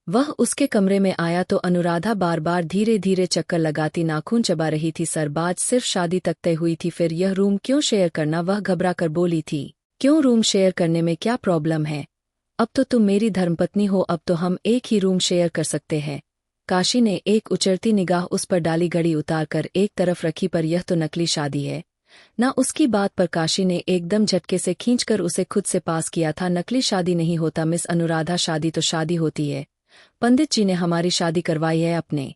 वह उसके कमरे में आया तो अनुराधा बार बार धीरे धीरे चक्कर लगाती नाखून चबा रही थी। सरबाज सिर्फ शादी तक तय हुई थी, फिर यह रूम क्यों शेयर करना? वह घबरा कर बोली थी। क्यों रूम शेयर करने में क्या प्रॉब्लम है? अब तो तुम मेरी धर्मपत्नी हो, अब तो हम एक ही रूम शेयर कर सकते हैं। काशी ने एक उचरती निगाह उस पर डाली, घड़ी उतार कर एक तरफ रखी, पर यह तो नकली शादी है ना। उसकी बात पर काशी ने एकदम झटके से खींचकर उसे खुद से पास किया था। नकली शादी नहीं होता मिस अनुराधा, शादी तो शादी होती है। पंडित जी ने हमारी शादी करवाई है, अपने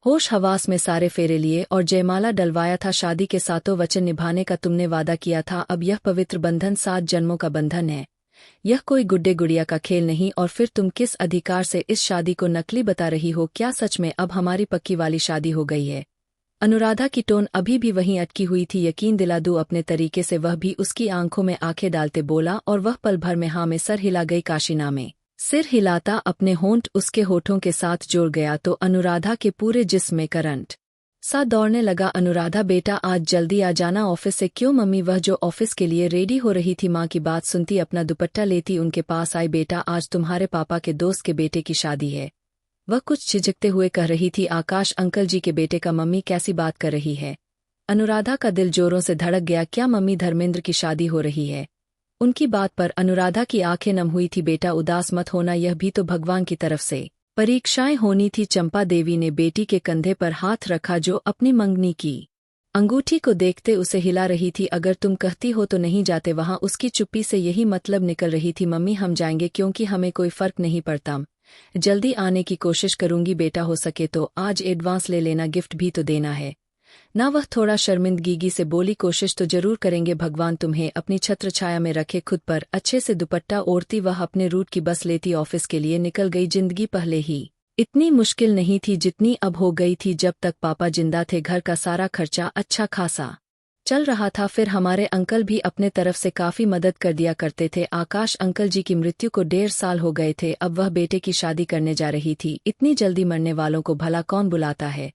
होश हवास में सारे फेरे लिए और जयमाला डलवाया था। शादी के सातों वचन निभाने का तुमने वादा किया था। अब यह पवित्र बंधन 7 जन्मों का बंधन है। यह कोई गुड्डे गुड़िया का खेल नहीं। और फिर तुम किस अधिकार से इस शादी को नकली बता रही हो? क्या सच में अब हमारी पक्की वाली शादी हो गई है? अनुराधा की टोन अभी भी वहीं अटकी हुई थी। यकीन दिला दूं अपने तरीके से, वह भी उसकी आंखों में आंखें डालते बोला, और वह पल भर में हाँ में सर हिला गई। काशीना में सिर हिलाता अपने होंठ उसके होठों के साथ जोड़ गया तो अनुराधा के पूरे जिस्म में करंट सा दौड़ने लगा। अनुराधा बेटा आज जल्दी आ जाना ऑफिस से। क्यों मम्मी? वह जो ऑफिस के लिए रेडी हो रही थी, माँ की बात सुनती अपना दुपट्टा लेती उनके पास आई। बेटा आज तुम्हारे पापा के दोस्त के बेटे की शादी है। वह कुछ झिझकते हुए कह रही थी। आकाश अंकल जी के बेटे का? मम्मी कैसी बात कर रही है? अनुराधा का दिल जोरों से धड़क गया। क्या मम्मी, धर्मेंद्र की शादी हो रही है? उनकी बात पर अनुराधा की आंखें नम हुई थी। बेटा उदास मत होना, यह भी तो भगवान की तरफ से परीक्षाएं होनी थी। चंपा देवी ने बेटी के कंधे पर हाथ रखा जो अपनी मंगनी की अंगूठी को देखते उसे हिला रही थी। अगर तुम कहती हो तो नहीं जाते वहां? उसकी चुप्पी से यही मतलब निकल रही थी। मम्मी हम जाएंगे, क्योंकि हमें कोई फर्क नहीं पड़ता। जल्दी आने की कोशिश करूंगी बेटा, हो सके तो आज एडवांस ले लेना, गिफ्ट भी तो देना है ना। वह थोड़ा शर्मिंदगी से बोली। कोशिश तो जरूर करेंगे, भगवान तुम्हें अपनी छत्र छाया में रखे। खुद पर अच्छे से दुपट्टा ओढ़ती वह अपने रूट की बस लेती ऑफिस के लिए निकल गई। जिंदगी पहले ही इतनी मुश्किल नहीं थी जितनी अब हो गई थी। जब तक पापा जिंदा थे घर का सारा खर्चा अच्छा खासा चल रहा था। फिर हमारे अंकल भी अपने तरफ से काफी मदद कर दिया करते थे। आकाश अंकल जी की मृत्यु को 1.5 साल हो गए थे। अब वह बेटे की शादी करने जा रही थी। इतनी जल्दी मरने वालों को भला कौन बुलाता है?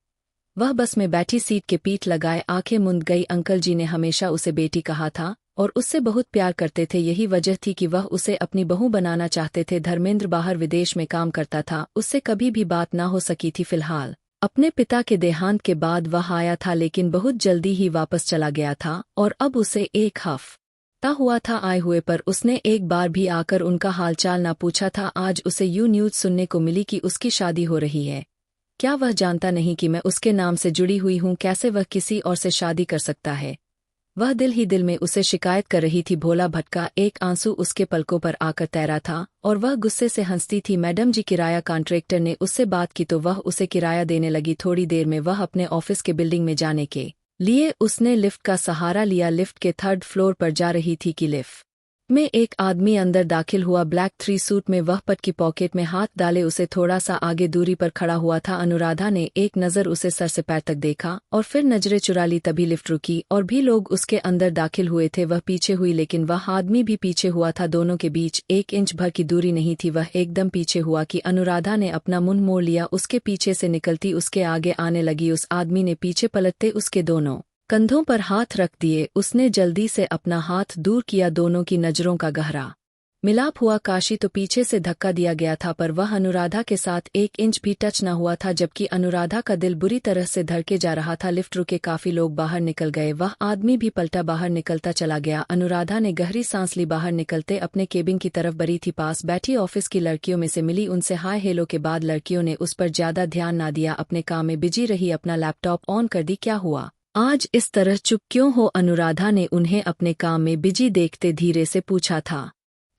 वह बस में बैठी सीट के पीठ लगाए आंखें मूंद गई। अंकल जी ने हमेशा उसे बेटी कहा था और उससे बहुत प्यार करते थे। यही वजह थी कि वह उसे अपनी बहू बनाना चाहते थे। धर्मेंद्र बाहर विदेश में काम करता था, उससे कभी भी बात ना हो सकी थी। फिलहाल अपने पिता के देहांत के बाद वह आया था, लेकिन बहुत जल्दी ही वापस चला गया था। और अब उसे एक हफ्ता हुआ था आए हुए, पर उसने एक बार भी आकर उनका हालचाल ना पूछा था। आज उसे यूं न्यूज़ सुनने को मिली कि उसकी शादी हो रही है। क्या वह जानता नहीं कि मैं उसके नाम से जुड़ी हुई हूँ? कैसे वह किसी और से शादी कर सकता है? वह दिल ही दिल में उसे शिकायत कर रही थी। भोला भटका एक आंसू उसके पलकों पर आकर तैरा था और वह गुस्से से हंसती थी। मैडम जी, किराया कॉन्ट्रैक्टर ने उससे बात की तो वह उसे किराया देने लगी। थोड़ी देर में वह अपने ऑफिस के बिल्डिंग में जाने के लिए उसने लिफ्ट का सहारा लिया। लिफ्ट के 3rd फ्लोर पर जा रही थी कि लिफ्ट में एक आदमी अंदर दाखिल हुआ। ब्लैक 3 सूट में वह पट की पॉकेट में हाथ डाले उसे थोड़ा सा आगे दूरी पर खड़ा हुआ था। अनुराधा ने एक नज़र उसे सर से पैर तक देखा और फिर नजरें चुरा ली। तभी लिफ्ट रुकी और भी लोग उसके अंदर दाखिल हुए थे। वह पीछे हुई, लेकिन वह आदमी भी पीछे हुआ था। दोनों के बीच 1 इंच भर की दूरी नहीं थी। वह एकदम पीछे हुआ कि अनुराधा ने अपना मुंह मोड़ लिया। उसके पीछे से निकलती उसके आगे आने लगी। उस आदमी ने पीछे पलटते उसके दोनों कंधों पर हाथ रख दिए। उसने जल्दी से अपना हाथ दूर किया। दोनों की नजरों का गहरा मिलाप हुआ। काशी तो पीछे से धक्का दिया गया था, पर वह अनुराधा के साथ 1 इंच भी टच न हुआ था, जबकि अनुराधा का दिल बुरी तरह से धड़के जा रहा था। लिफ्ट रुके, काफी लोग बाहर निकल गए। वह आदमी भी पलटा बाहर निकलता चला गया। अनुराधा ने गहरी सांस ली। बाहर निकलते अपने केबिन की तरफ बढ़ी थी। पास बैठी ऑफिस की लड़कियों में से मिली, उनसे हाय हेलो के बाद लड़कियों ने उस पर ज्यादा ध्यान ना दिया, अपने काम में बिजी रही। अपना लैपटॉप ऑन कर दी। क्या हुआ आज इस तरह चुप क्यों हो? अनुराधा ने उन्हें अपने काम में बिजी देखते धीरे से पूछा था।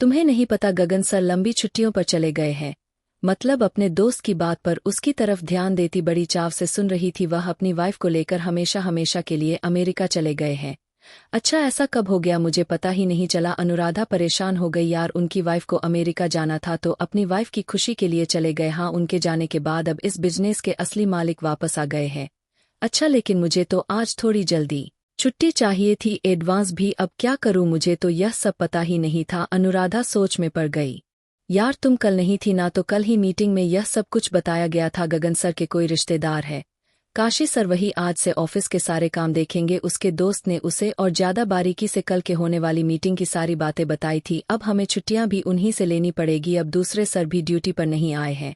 तुम्हें नहीं पता गगन सर लंबी छुट्टियों पर चले गए हैं? मतलब अपने दोस्त की बात पर उसकी तरफ ध्यान देती बड़ी चाव से सुन रही थी। वह अपनी वाइफ को लेकर हमेशा हमेशा के लिए अमेरिका चले गए हैं। अच्छा, ऐसा कब हो गया? मुझे पता ही नहीं चला। अनुराधा परेशान हो गई। यार, उनकी वाइफ को अमेरिका जाना था तो अपनी वाइफ की खुशी के लिए चले गए। हाँ, उनके जाने के बाद अब इस बिजनेस के असली मालिक वापस आ गए हैं। अच्छा, लेकिन मुझे तो आज थोड़ी जल्दी छुट्टी चाहिए थी, एडवांस भी। अब क्या करूं? मुझे तो यह सब पता ही नहीं था। अनुराधा सोच में पड़ गई। यार, तुम कल नहीं थी ना? तो कल ही मीटिंग में यह सब कुछ बताया गया था। गगन सर के कोई रिश्तेदार है? काशी सर, वही आज से ऑफिस के सारे काम देखेंगे। उसके दोस्त ने उसे और ज्यादा बारीकी से कल के होने वाली मीटिंग की सारी बातें बताई थी। अब हमें छुट्टियां भी उन्हीं से लेनी पड़ेगी। अब दूसरे सर भी ड्यूटी पर नहीं आए हैं।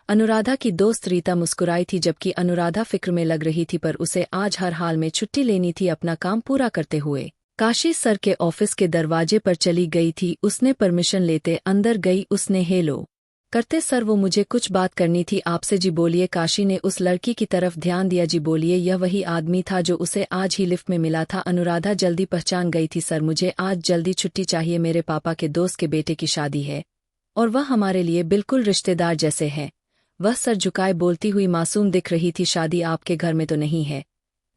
अनुराधा की दोस्त रीता मुस्कुराई थी जबकि अनुराधा फिक्र में लग रही थी, पर उसे आज हर हाल में छुट्टी लेनी थी अपना काम पूरा करते हुए। काशी सर के ऑफिस के दरवाजे पर चली गई थी। उसने परमिशन लेते अंदर गई। उसने हेलो करते, सर वो मुझे कुछ बात करनी थी आपसे। जी बोलिए। काशी ने उस लड़की की तरफ ध्यान दिया। जी बोलिए। यह वही आदमी था जो उसे आज ही लिफ्ट में मिला था। अनुराधा जल्दी पहचान गई थी। सर मुझे आज जल्दी छुट्टी चाहिए, मेरे पापा के दोस्त के बेटे की शादी है और वह हमारे लिए बिल्कुल रिश्तेदार जैसे है। वह सर झुकाए बोलती हुई मासूम दिख रही थी। शादी आपके घर में तो नहीं है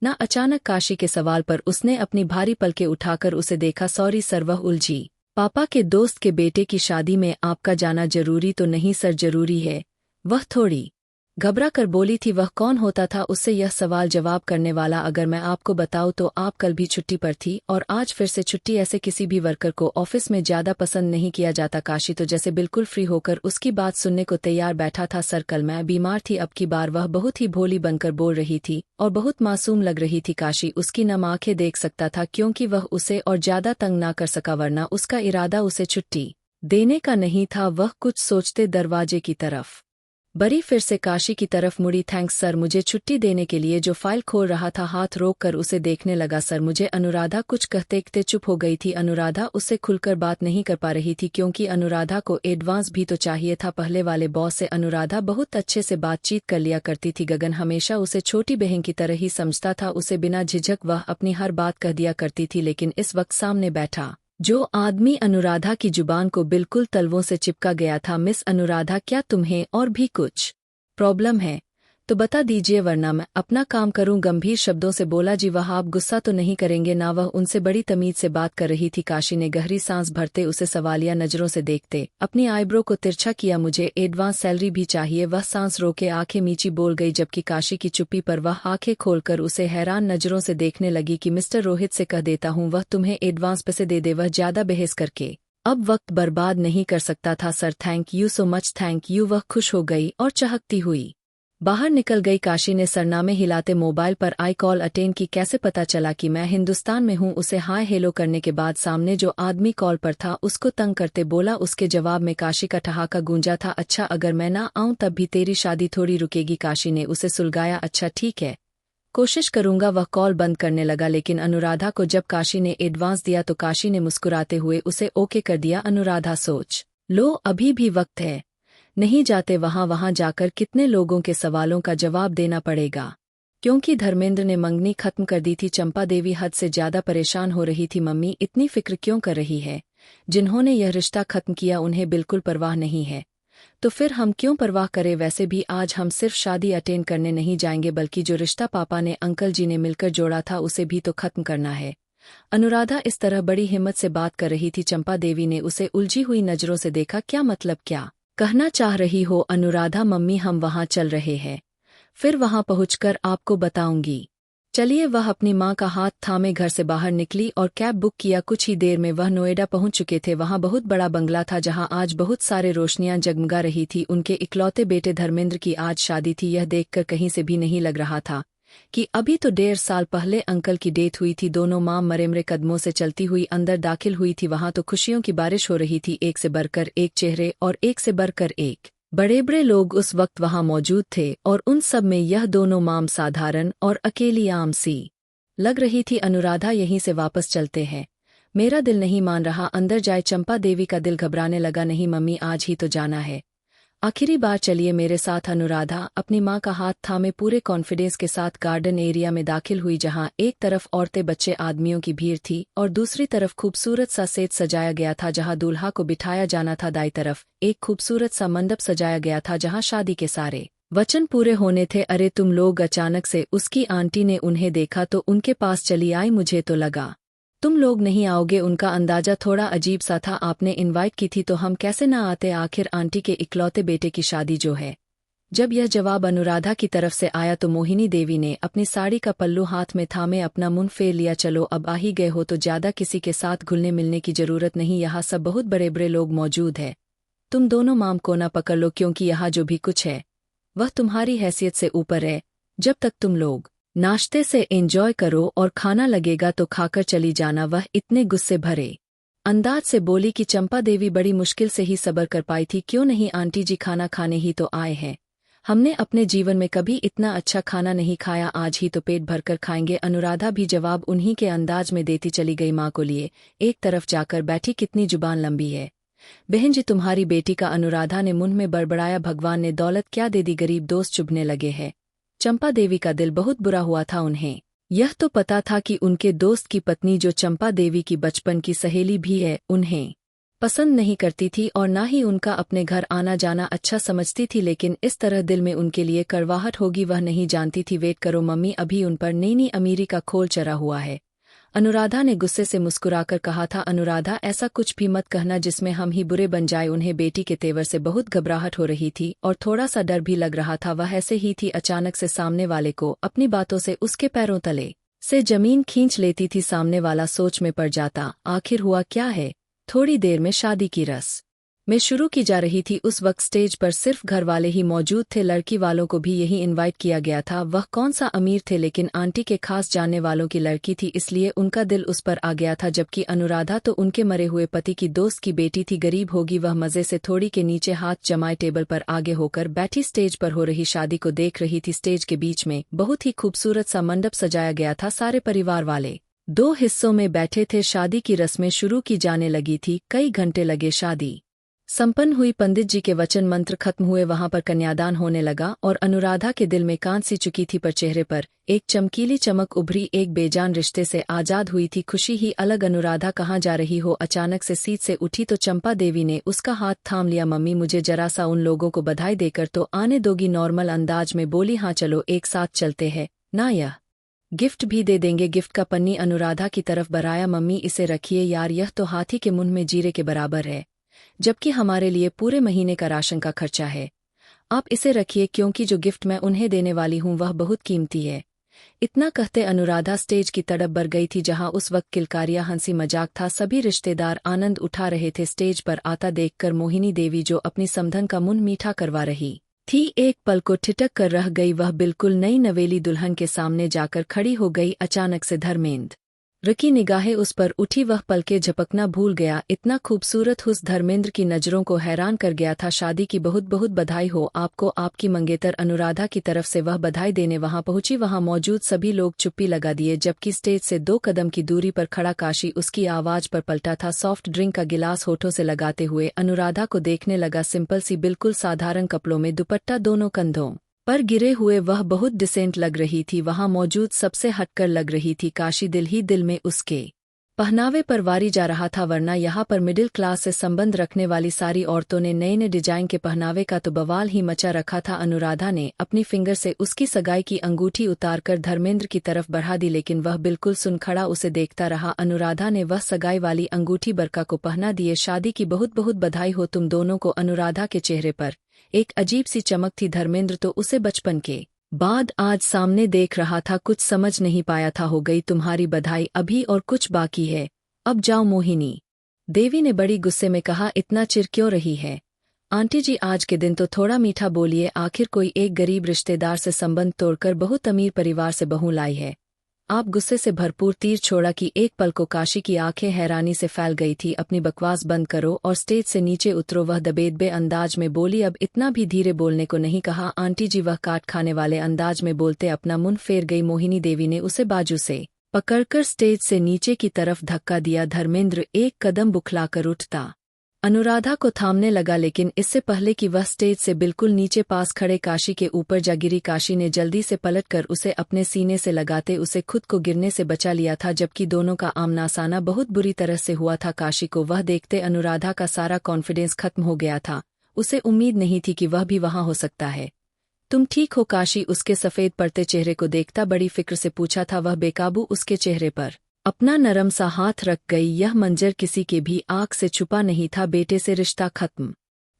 ना? अचानक काशी के सवाल पर उसने अपनी भारी पलकें उठाकर उसे देखा। सॉरी सर, वह उलझी। पापा के दोस्त के बेटे की शादी में आपका जाना जरूरी तो नहीं? सर जरूरी है। वह थोड़ी घबरा कर बोली थी। वह कौन होता था उससे यह सवाल जवाब करने वाला? अगर मैं आपको बताऊं तो आप कल भी छुट्टी पर थी और आज फिर से छुट्टी। ऐसे किसी भी वर्कर को ऑफिस में ज्यादा पसंद नहीं किया जाता। काशी तो जैसे बिल्कुल फ्री होकर उसकी बात सुनने को तैयार बैठा था। सर कल मैं बीमार थी। अब की बार वह बहुत ही भोली बनकर बोल रही थी और बहुत मासूम लग रही थी। काशी उसकी नम आंखें देख सकता था क्योंकि वह उसे और ज्यादा तंग ना कर सका, वरना उसका इरादा उसे छुट्टी देने का नहीं था। वह कुछ सोचते दरवाजे की तरफ बड़ी फिर से काशी की तरफ मुड़ी। थैंक्स सर, मुझे छुट्टी देने के लिए। जो फाइल खोल रहा था हाथ रोक कर उसे देखने लगा। सर मुझे। अनुराधा कुछ कहते कहते चुप हो गई थी। अनुराधा उससे खुलकर बात नहीं कर पा रही थी क्योंकि अनुराधा को एडवांस भी तो चाहिए था। पहले वाले बॉस से अनुराधा बहुत अच्छे से बातचीत कर लिया करती थी। गगन हमेशा उसे छोटी बहन की तरह ही समझता था। उसे बिना झिझक वह अपनी हर बात कह दिया करती थी, लेकिन इस वक्त सामने बैठा जो आदमी अनुराधा की जुबान को बिल्कुल तलवों से चिपका गया था। मिस अनुराधा, क्या तुम्हें और भी कुछ प्रॉब्लम है तो बता दीजिए वरना मैं अपना काम करूं। गंभीर शब्दों से बोला। जी वह आप गुस्सा तो नहीं करेंगे ना? वह उनसे बड़ी तमीज से बात कर रही थी। काशी ने गहरी सांस भरते उसे सवालिया नजरों से देखते अपनी आईब्रो को तिरछा किया। मुझे एडवांस सैलरी भी चाहिए। वह सांस रोके आंखें मीची बोल गई, जबकि काशी की चुप्पी पर वह आंखें खोलकर उसे हैरान नजरों से देखने लगी कि मिस्टर रोहित से कह देता हूं वह तुम्हें एडवांस पैसे दे दे। वह ज्यादा बहस करके अब वक्त बर्बाद नहीं कर सकता था। Sir thank you so much. Thank you. वह खुश हो गई और चहकती हुई बाहर निकल गई। काशी ने सरनामे हिलाते मोबाइल पर आई कॉल अटेंड की। कैसे पता चला कि मैं हिंदुस्तान में हूं? उसे हाय हेलो करने के बाद सामने जो आदमी कॉल पर था उसको तंग करते बोला। उसके जवाब में काशी का ठहाका गूंजा था। अच्छा, अगर मैं ना आऊं तब भी तेरी शादी थोड़ी रुकेगी? काशी ने उसे सुलगाया। अच्छा ठीक है, कोशिश करूंगा। वह कॉल बंद करने लगा, लेकिन अनुराधा को जब काशी ने एडवांस दिया तो काशी ने मुस्कुराते हुए उसे ओके कर दिया। अनुराधा सोच लो, अभी भी वक्त है, नहीं जाते वहां जाकर कितने लोगों के सवालों का जवाब देना पड़ेगा। क्योंकि धर्मेंद्र ने मंगनी खत्म कर दी थी। चंपा देवी हद से ज्यादा परेशान हो रही थी। मम्मी इतनी फिक्र क्यों कर रही है? जिन्होंने यह रिश्ता खत्म किया उन्हें बिल्कुल परवाह नहीं है, तो फिर हम क्यों परवाह करें? वैसे भी आज हम सिर्फ शादी अटेंड करने नहीं जाएंगे, बल्कि जो रिश्ता पापा ने अंकल जी ने मिलकर जोड़ा था उसे भी तो खत्म करना है। अनुराधा इस तरह बड़ी हिम्मत से बात कर रही थी। चंपा देवी ने उसे उलझी हुई नजरों से देखा। क्या मतलब, क्या कहना चाह रही हो? अनुराधा मम्मी हम वहां चल रहे हैं, फिर वहां पहुंचकर आपको बताऊंगी। चलिए। वह अपनी मां का हाथ थामे घर से बाहर निकली और कैब बुक किया। कुछ ही देर में वह नोएडा पहुंच चुके थे। वहां बहुत बड़ा बंगला था जहां आज बहुत सारे रोशनियां जगमगा रही थी। उनके इकलौते बेटे धर्मेंद्र की आज शादी थी। यह देखकर कहीं से भी नहीं लग रहा था कि अभी तो 1.5 साल पहले अंकल की डेथ हुई थी। दोनों मां मरेमरे कदमों से चलती हुई अंदर दाखिल हुई थी। वहां तो खुशियों की बारिश हो रही थी। एक से बढ़कर एक चेहरे और एक से बढ़कर एक बड़े बड़े लोग उस वक्त वहां मौजूद थे और उन सब में यह दोनों माम साधारण और अकेली आम सी लग रही थी। अनुराधा, यहीं से वापस चलते हैं, मेरा दिल नहीं मान रहा अंदर जाए। चंपा देवी का दिल घबराने लगा। नहीं मम्मी, आज ही तो जाना है, आखिरी बार चलिए मेरे साथ। अनुराधा अपनी मां का हाथ थामे पूरे कॉन्फिडेंस के साथ गार्डन एरिया में दाखिल हुई, जहां एक तरफ औरतें बच्चे आदमियों की भीड़ थी और दूसरी तरफ खूबसूरत सा सेज सजाया गया था जहां दूल्हा को बिठाया जाना था। दाईं तरफ एक खूबसूरत सा मंडप सजाया गया था जहां शादी के सारे वचन पूरे होने थे। अरे तुम लोग! अचानक से उसकी आंटी ने उन्हें देखा तो उनके पास चली आई। मुझे तो लगा तुम लोग नहीं आओगे। उनका अंदाजा थोड़ा अजीब सा था। आपने इनवाइट की थी तो हम कैसे ना आते? आखिर आंटी के इकलौते बेटे की शादी जो है। जब यह जवाब अनुराधा की तरफ से आया तो मोहिनी देवी ने अपनी साड़ी का पल्लू हाथ में थामे अपना मुंह फेर लिया। चलो, अब आ ही गए हो तो ज्यादा किसी के साथ घुलने मिलने की जरूरत नहीं। यहाँ सब बहुत बड़े बड़े लोग मौजूद है। तुम दोनों माम को ना पकड़ लो, क्योंकि यहाँ जो भी कुछ है वह तुम्हारी हैसियत से ऊपर है। जब तक तुम लोग नाश्ते से एंजॉय करो और खाना लगेगा तो खाकर चली जाना। वह इतने गुस्से भरे अंदाज से बोली कि चंपा देवी बड़ी मुश्किल से ही सब्र कर पाई थी। क्यों नहीं आंटी जी, खाना खाने ही तो आए हैं। हमने अपने जीवन में कभी इतना अच्छा खाना नहीं खाया, आज ही तो पेट भरकर खाएंगे। अनुराधा भी जवाब उन्हीं के अंदाज में देती चली गई माँ को लिए एक तरफ जाकर बैठी। कितनी जुबान लंबी है बहन जी तुम्हारी बेटी का। अनुराधा ने मुंह में बड़बड़ाया। भगवान ने दौलत क्या दे दी, गरीब दोस्त चुभने लगे हैं। चंपा देवी का दिल बहुत बुरा हुआ था। उन्हें यह तो पता था कि उनके दोस्त की पत्नी जो चंपा देवी की बचपन की सहेली भी है, उन्हें पसंद नहीं करती थी और ना ही उनका अपने घर आना जाना अच्छा समझती थी, लेकिन इस तरह दिल में उनके लिए कड़वाहट होगी वह नहीं जानती थी। वेट करो मम्मी, अभी उन पर नई अमीरी का खोल चढ़ा हुआ है। अनुराधा ने गुस्से से मुस्कुराकर कहा था। अनुराधा ऐसा कुछ भी मत कहना जिसमें हम ही बुरे बन जाए। उन्हें बेटी के तेवर से बहुत घबराहट हो रही थी और थोड़ा सा डर भी लग रहा था। वह ऐसे ही थी, अचानक से सामने वाले को अपनी बातों से उसके पैरों तले से जमीन खींच लेती थी। सामने वाला सोच में पड़ जाता। आखिर हुआ क्या है। थोड़ी देर में शादी की रस्म में शुरू की जा रही थी। उस वक्त स्टेज पर सिर्फ घर वाले ही मौजूद थे, लड़की वालों को भी यही इनवाइट किया गया था। वह कौन सा अमीर थे, लेकिन आंटी के खास जानने वालों की लड़की थी, इसलिए उनका दिल उस पर आ गया था। जबकि अनुराधा तो उनके मरे हुए पति की दोस्त की बेटी थी। गरीब होगी वह, मजे से थोड़ी के नीचे हाथ जमाए टेबल पर आगे होकर बैठी स्टेज पर हो रही शादी को देख रही थी। स्टेज के बीच में बहुत ही खूबसूरत सा मंडप सजाया गया था। सारे परिवार वाले 2 हिस्सों में बैठे थे। शादी की रस्में शुरू की जाने लगी थी। कई घंटे लगे, शादी संपन्न हुई। पंडित जी के वचन मंत्र खत्म हुए, वहां पर कन्यादान होने लगा और अनुराधा के दिल में कांत सी चुकी थी, पर चेहरे पर एक चमकीली चमक उभरी। एक बेजान रिश्ते से आजाद हुई थी खुशी ही अलग। अनुराधा कहाँ जा रही हो। अचानक से सीट से उठी तो चंपा देवी ने उसका हाथ थाम लिया। मम्मी मुझे जरा सा उन लोगों को बधाई देकर तो आने दोगी। नॉर्मल अंदाज में बोली। हाँ चलो एक साथ चलते हैं ना, यह गिफ्ट भी दे देंगे। गिफ्ट का पन्नी अनुराधा की तरफ बढ़ाया। मम्मी इसे रखिए यार, यह तो हाथी के मुंह में जीरे के बराबर है, जबकि हमारे लिए पूरे महीने का राशन का खर्चा है। आप इसे रखिए, क्योंकि जो गिफ्ट मैं उन्हें देने वाली हूं वह बहुत कीमती है। इतना कहते अनुराधा स्टेज की तरफ बढ़ गई थी, जहां उस वक्त किलकारियां हंसी मजाक था। सभी रिश्तेदार आनंद उठा रहे थे। स्टेज पर आता देखकर मोहिनी देवी जो अपनी समधन का मुंह मीठा करवा रही थी, एक पल को ठिठक कर रह गई। वह बिल्कुल नई नवेली दुल्हन के सामने जाकर खड़ी हो गई। अचानक से धर्मेंद्र की निगाहें उस पर उठी। वह पलके झपकना भूल गया। इतना खूबसूरत हुस्न धर्मेंद्र की नजरों को हैरान कर गया था। शादी की बहुत बहुत बधाई हो आपको, आपकी मंगेतर। अनुराधा की तरफ से वह बधाई देने वहां पहुंची। वहां मौजूद सभी लोग चुप्पी लगा दिए, जबकि स्टेज से 2 कदम की दूरी पर खड़ा काशी उसकी आवाज पर पलटा था। सॉफ्ट ड्रिंक का गिलास होठों से लगाते हुए अनुराधा को देखने लगा। सिंपल सी बिल्कुल साधारण कपड़ों में, दुपट्टा दोनों कंधों पर गिरे हुए, वह बहुत डिसेंट लग रही थी। वहां मौजूद सबसे हटकर लग रही थी। काशी दिल ही दिल में उसके पहनावे पर वारी जा रहा था, वरना यहाँ पर मिडिल क्लास से संबंध रखने वाली सारी औरतों ने नए नए डिजाइन के पहनावे का तो बवाल ही मचा रखा था। अनुराधा ने अपनी फिंगर से उसकी सगाई की अंगूठी उतारकर धर्मेंद्र की तरफ बढ़ा दी, लेकिन वह बिल्कुल सुन खड़ा उसे देखता रहा। अनुराधा ने वह सगाई वाली अंगूठी बरका को पहना दिए। शादी की बहुत बहुत बधाई हो तुम दोनों को। अनुराधा के चेहरे पर एक अजीब सी चमक थी। धर्मेंद्र तो उसे बचपन के बाद आज सामने देख रहा था, कुछ समझ नहीं पाया था। हो गई तुम्हारी बधाई, अभी और कुछ बाकी है, अब जाओ। मोहिनी देवी ने बड़ी गुस्से में कहा। इतना चिर क्यों रही है आंटी जी, आज के दिन तो थोड़ा मीठा बोलिए। आखिर कोई एक गरीब रिश्तेदार से संबंध तोड़कर बहुत अमीर परिवार से बहू लाई है। आप गुस्से से भरपूर तीर छोड़ा कि एक पल को काशी की आंखें हैरानी से फैल गई थी। अपनी बकवास बंद करो और स्टेज से नीचे उतरो, वह दबेदबे अंदाज में बोली। अब इतना भी धीरे बोलने को नहीं कहा आंटी जी, वह काट खाने वाले अंदाज में बोलते अपना मुंह फेर गई। मोहिनी देवी ने उसे बाजू से पकड़कर स्टेज से नीचे की तरफ धक्का दिया। धर्मेंद्र एक कदम बुखलाकर उठता अनुराधा को थामने लगा, लेकिन इससे पहले कि वह स्टेज से बिल्कुल नीचे पास खड़े काशी के ऊपर जा गिरी, काशी ने जल्दी से पलटकर उसे अपने सीने से लगाते उसे खुद को गिरने से बचा लिया था। जबकि दोनों का आमना सामना बहुत बुरी तरह से हुआ था। काशी को वह देखते अनुराधा का सारा कॉन्फिडेंस खत्म हो गया था। उसे उम्मीद नहीं थी कि वह भी वहां हो सकता है। तुम ठीक हो काशी, उसके सफेद पड़ते चेहरे को देखता बड़ी फिक्र से पूछा था। वह बेकाबू उसके चेहरे पर अपना नरम सा हाथ रख गई। यह मंजर किसी के भी आंख से छुपा नहीं था। बेटे से रिश्ता खत्म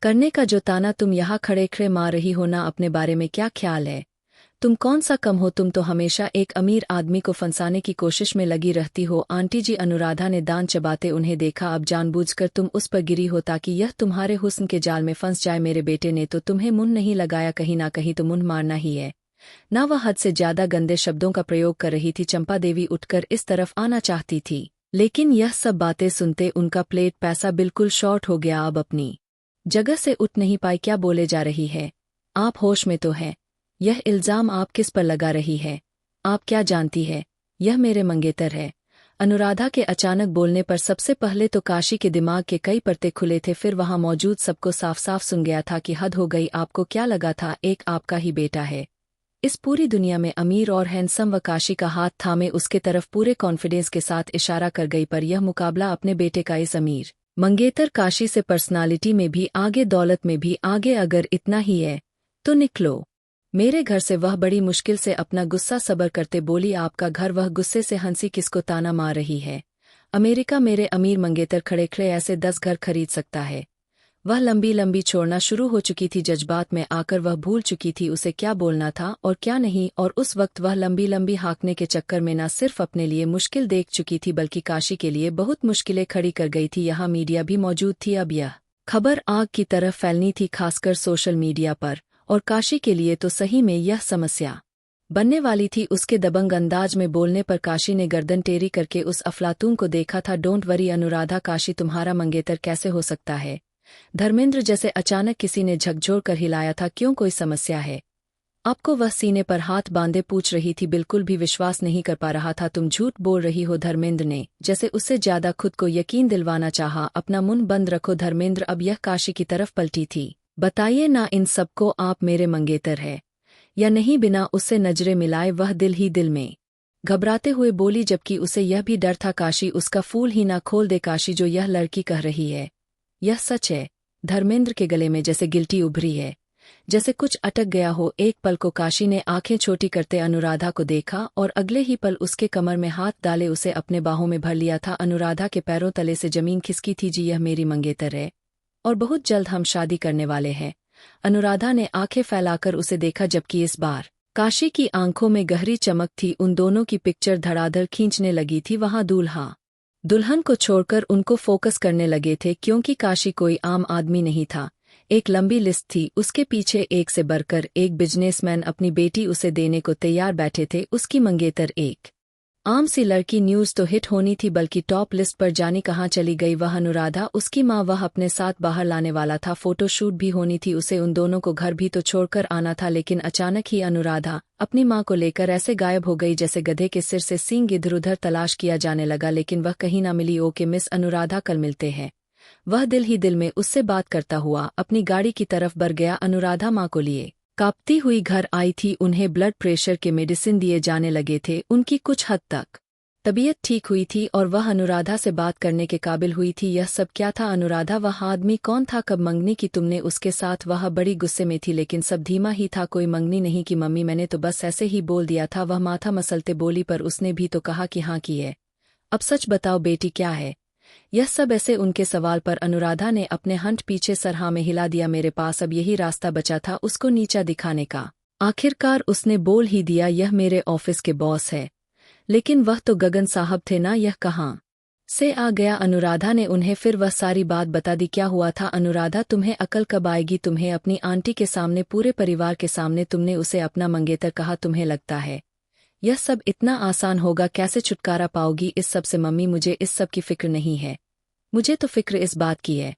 करने का जो ताना तुम यहाँ खड़े खड़े मार रही हो ना, अपने बारे में क्या ख्याल है। तुम कौन सा कम हो, तुम तो हमेशा एक अमीर आदमी को फंसाने की कोशिश में लगी रहती हो। आंटी जी, अनुराधा ने दांत चबाते उन्हें देखा। अब जानबूझकर तुम उस पर गिरी हो ताकि यह तुम्हारे हुस्न के जाल में फंस जाए। मेरे बेटे ने तो तुम्हें मुंह नहीं लगाया, कहीं ना कहीं तो मुंह मारना ही है ना। वह हद से ज्यादा गंदे शब्दों का प्रयोग कर रही थी। चंपा देवी उठकर इस तरफ आना चाहती थी, लेकिन यह सब बातें सुनते उनका प्लेट पैसा बिल्कुल शॉर्ट हो गया। अब अपनी जगह से उठ नहीं पाई। क्या बोले जा रही है? आप होश में तो है? यह इल्जाम आप किस पर लगा रही है? आप क्या जानती है? यह मेरे मंगेतर है। अनुराधा के अचानक बोलने पर सबसे पहले तो काशी के दिमाग के कई परते खुले थे, फिर वहां मौजूद सबको साफ साफ सुन गया था कि हद हो गई। आपको क्या लगा था एक आपका ही बेटा है इस पूरी दुनिया में अमीर और हैंडसम? व काशी का हाथ थामे उसके तरफ पूरे कॉन्फिडेंस के साथ इशारा कर गई, पर यह मुकाबला अपने बेटे का इस अमीर मंगेतर काशी से पर्सनालिटी में भी आगे, दौलत में भी आगे। अगर इतना ही है तो निकलो मेरे घर से। वह बड़ी मुश्किल से अपना गुस्सा सबर करते बोली, आपका घर? वह गुस्से से हंसी, किसको ताना मार रही है? अमेरिका मेरे अमीर मंगेतर खड़े खड़े ऐसे 10 घर खरीद सकता है। वह लंबी लंबी छोड़ना शुरू हो चुकी थी। जज्बात में आकर वह भूल चुकी थी उसे क्या बोलना था और क्या नहीं, और उस वक्त वह लंबी लंबी हाँकने के चक्कर में न सिर्फ अपने लिए मुश्किल देख चुकी थी बल्कि काशी के लिए बहुत मुश्किलें खड़ी कर गई थी। यहाँ मीडिया भी मौजूद थी। अब यह खबर आग की तरफ फैलनी थी, खासकर सोशल मीडिया पर, और काशी के लिए तो सही में यह समस्या बनने वाली थी। उसके दबंग अंदाज में बोलने पर काशी ने गर्दन टेढ़ी करके उस अफलातून को देखा था। डोंट वरी अनुराधा, काशी तुम्हारा मंगेतर कैसे हो सकता है? धर्मेंद्र जैसे अचानक किसी ने झकझोर कर हिलाया था। क्यों, कोई समस्या है आपको? वह सीने पर हाथ बांधे पूछ रही थी, बिल्कुल भी विश्वास नहीं कर पा रहा था। तुम झूठ बोल रही हो? धर्मेंद्र ने जैसे उससे ज्यादा खुद को यकीन दिलवाना चाहा। अपना मुंह बंद रखो धर्मेंद्र। अब यह काशी की तरफ पलटी थी। बताइए ना इन सबको, आप मेरे मंगेतर है या नहीं? बिना उससे नजरें मिलाए वह दिल ही दिल में घबराते हुए बोली, जबकि उसे यह भी डर था काशी उसका फूल ही ना खोल दे। काशी, जो यह लड़की कह रही है यह सच है? धर्मेंद्र के गले में जैसे गिल्टी उभरी है, जैसे कुछ अटक गया हो। एक पल को काशी ने आंखें छोटी करते अनुराधा को देखा और अगले ही पल उसके कमर में हाथ डाले उसे अपने बाहों में भर लिया था। अनुराधा के पैरों तले से जमीन खिसकी थी। जी, यह मेरी मंगेतर है और बहुत जल्द हम शादी करने वाले हैं। अनुराधा ने आंखें फैलाकर उसे देखा, जबकि इस बार काशी की आंखों में गहरी चमक थी। उन दोनों की पिक्चर धड़ाधड़ खींचने लगी थी। वहां दूल्हा दुल्हन को छोड़कर उनको फोकस करने लगे थे, क्योंकि काशी कोई आम आदमी नहीं था। एक लंबी लिस्ट थी, उसके पीछे एक से बढ़कर एक बिजनेसमैन अपनी बेटी उसे देने को तैयार बैठे थे। उसकी मंगेतर एक आम सी लड़की। न्यूज़ तो हिट होनी थी, बल्कि टॉप लिस्ट पर जानी कहाँ चली गई वह अनुराधा, उसकी माँ। वह अपने साथ बाहर लाने वाला था, फोटोशूट भी होनी थी उसे। उन दोनों को घर भी तो छोड़कर आना था। लेकिन अचानक ही अनुराधा अपनी माँ को लेकर ऐसे गायब हो गई जैसे गधे के सिर से सींग। इधर उधर तलाश किया जाने लगा, लेकिन वह कहीं ना मिली। ओके मिस अनुराधा, कल मिलते हैं। वह दिल ही दिल में उससे बात करता हुआ अपनी गाड़ी की तरफ बढ़ गया। अनुराधा माँ को लिए कांपती हुई घर आई थी। उन्हें ब्लड प्रेशर के मेडिसिन दिए जाने लगे थे। उनकी कुछ हद तक तबीयत ठीक हुई थी और वह अनुराधा से बात करने के काबिल हुई थी। यह सब क्या था? अनुराधा, वह आदमी कौन था? कब मंगनी की तुमने उसके साथ? वह बड़ी गुस्से में थी, लेकिन सब धीमा ही था। कोई मंगनी नहीं की मम्मी, मैंने तो बस ऐसे ही बोल दिया था। वह माथा मसलते बोली, पर उसने भी तो कहा कि हाँ की है। अब सच बताओ बेटी, क्या है यह सब? ऐसे उनके सवाल पर अनुराधा ने अपने हंट पीछे सरहा में हिला दिया। मेरे पास अब यही रास्ता बचा था उसको नीचा दिखाने का। आखिरकार उसने बोल ही दिया, यह मेरे ऑफिस के बॉस है। लेकिन वह तो गगन साहब थे ना, यह कहाँ से आ गया? अनुराधा ने उन्हें फिर वह सारी बात बता दी। क्या हुआ था अनुराधा? तुम्हें अकल कब आएगी? तुम्हें अपनी आंटी के सामने, पूरे परिवार के सामने तुमने उसे अपना मंगेतर कहा। तुम्हें लगता है यह सब इतना आसान होगा? कैसे छुटकारा पाओगी इस सब से? मम्मी, मुझे इस सब की फिक्र नहीं है। मुझे तो फिक्र इस बात की है,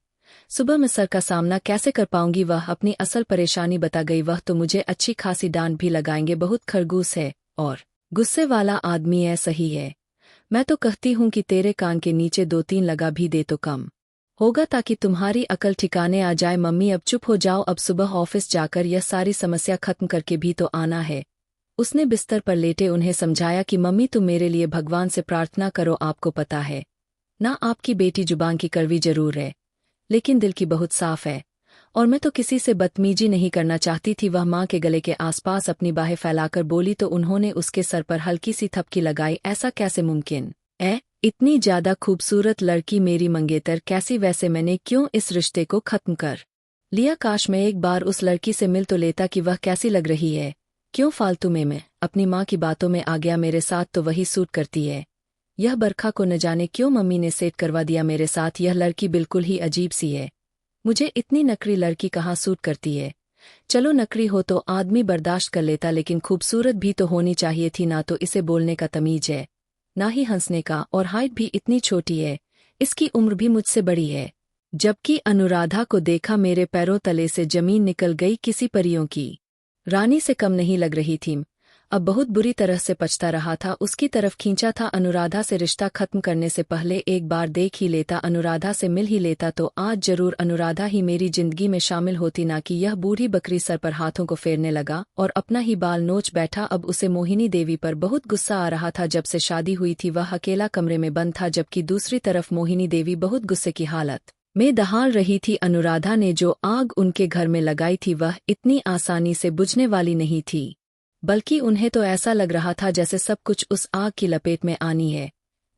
सुबह में सर का सामना कैसे कर पाऊंगी? वह अपनी असल परेशानी बता गई। वह तो मुझे अच्छी खासी डांट भी लगाएंगे। बहुत खरगोश है और गुस्से वाला आदमी है। सही है, मैं तो कहती हूँ कि तेरे कान के नीचे 2-3 लगा भी दे तो कम होगा, ताकि तुम्हारी अकल ठिकाने आ जाए। मम्मी अब चुप हो जाओ, अब सुबह ऑफिस जाकर यह सारी समस्या खत्म करके भी तो आना है। उसने बिस्तर पर लेटे उन्हें समझाया कि मम्मी, तुम मेरे लिए भगवान से प्रार्थना करो। आपको पता है ना, आपकी बेटी जुबान की कड़वी जरूर है, लेकिन दिल की बहुत साफ है। और मैं तो किसी से बदतमीजी नहीं करना चाहती थी। वह माँ के गले के आसपास अपनी बाहें फैलाकर बोली, तो उन्होंने उसके सर पर हल्की सी थपकी लगाई। ऐसा कैसे मुमकिन है? इतनी ज्यादा खूबसूरत लड़की मेरी मंगेतर कैसी? वैसे मैंने क्यों इस रिश्ते को खत्म कर लिया? काश मैं एक बार उस लड़की से मिल तो लेता कि वह कैसी लग रही है। क्यों फालतू में मैं अपनी माँ की बातों में आ गया। मेरे साथ तो वही सूट करती है। यह बरखा को न जाने क्यों मम्मी ने सेट करवा दिया मेरे साथ। यह लड़की बिल्कुल ही अजीब सी है। मुझे इतनी नकली लड़की कहाँ सूट करती है? चलो नकली हो तो आदमी बर्दाश्त कर लेता, लेकिन खूबसूरत भी तो होनी चाहिए थी ना। तो इसे बोलने का तमीज है ना ही हंसने का, और हाइट भी इतनी छोटी है, इसकी उम्र भी मुझसे बड़ी है। जबकि अनुराधा को देखा मेरे पैरों तले से जमीन निकल गई किसी परियों की रानी से कम नहीं लग रही थी। अब बहुत बुरी तरह से पछता रहा था, उसकी तरफ खींचा था। अनुराधा से रिश्ता खत्म करने से पहले एक बार देख ही लेता, अनुराधा से मिल ही लेता, तो आज जरूर अनुराधा ही मेरी जिंदगी में शामिल होती, ना कि यह बूढ़ी बकरी। सर पर हाथों को फेरने लगा और अपना ही बाल नोच बैठा। अब उसे मोहिनी देवी पर बहुत गुस्सा आ रहा था। जब से शादी हुई थी वह अकेला कमरे में बंद था, जबकि दूसरी तरफ मोहिनी देवी बहुत गुस्से की हालत में दहाड़ रही थी। अनुराधा ने जो आग उनके घर में लगाई थी वह इतनी आसानी से बुझने वाली नहीं थी, बल्कि उन्हें तो ऐसा लग रहा था जैसे सब कुछ उस आग की लपेट में आनी है।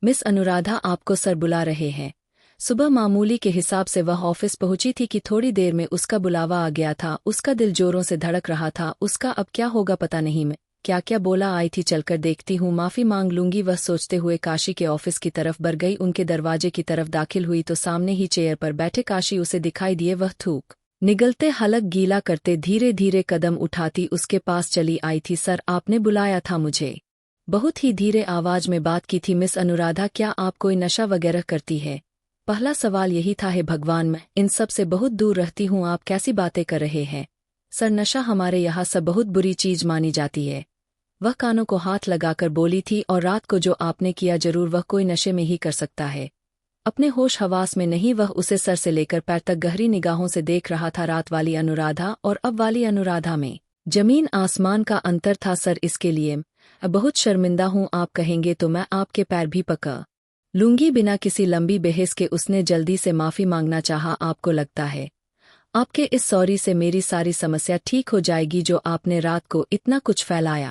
मिस अनुराधा, आपको सर बुला रहे हैं। सुबह मामूली के हिसाब से वह ऑफिस पहुंची थी कि थोड़ी देर में उसका बुलावा आ गया था। उसका दिल जोरों से धड़क रहा था। उसका अब क्या होगा पता नहीं। मैं क्या क्या बोला आई थी, चलकर देखती हूँ, माफी मांग लूंगी, वह सोचते हुए काशी के ऑफिस की तरफ बढ़ गई। उनके दरवाजे की तरफ दाखिल हुई तो सामने ही चेयर पर बैठे काशी उसे दिखाई दिए। वह थूक निगलते हलक गीला करते धीरे धीरे कदम उठाती उसके पास चली आई थी। सर, आपने बुलाया था मुझे? बहुत ही धीरे आवाज में बात की थी मिस अनुराधा। क्या आप कोई नशा वगैरह करती है? पहला सवाल यही था। है भगवान, मैं इन सब से बहुत दूर रहती हूँ, आप कैसी बातें कर रहे हैं? सर, नशा हमारे यहाँ सब बहुत बुरी चीज मानी जाती है। वह कानों को हाथ लगाकर बोली थी, और रात को जो आपने किया जरूर वह कोई नशे में ही कर सकता है। अपने होश हवास में नहीं, वह उसे सर से लेकर पैर तक गहरी निगाहों से देख रहा था। रात वाली अनुराधा और अब वाली अनुराधा में जमीन आसमान का अंतर था। सर, इसके लिए अब बहुत शर्मिंदा हूँ, आप कहेंगे तो मैं आपके पैर भी पकड़ लूंगी। बिना किसी लंबी बहस के उसने जल्दी से माफी मांगना चाहा। आपको लगता है आपके इस सॉरी से मेरी सारी समस्या ठीक हो जाएगी, जो आपने रात को इतना कुछ फैलाया?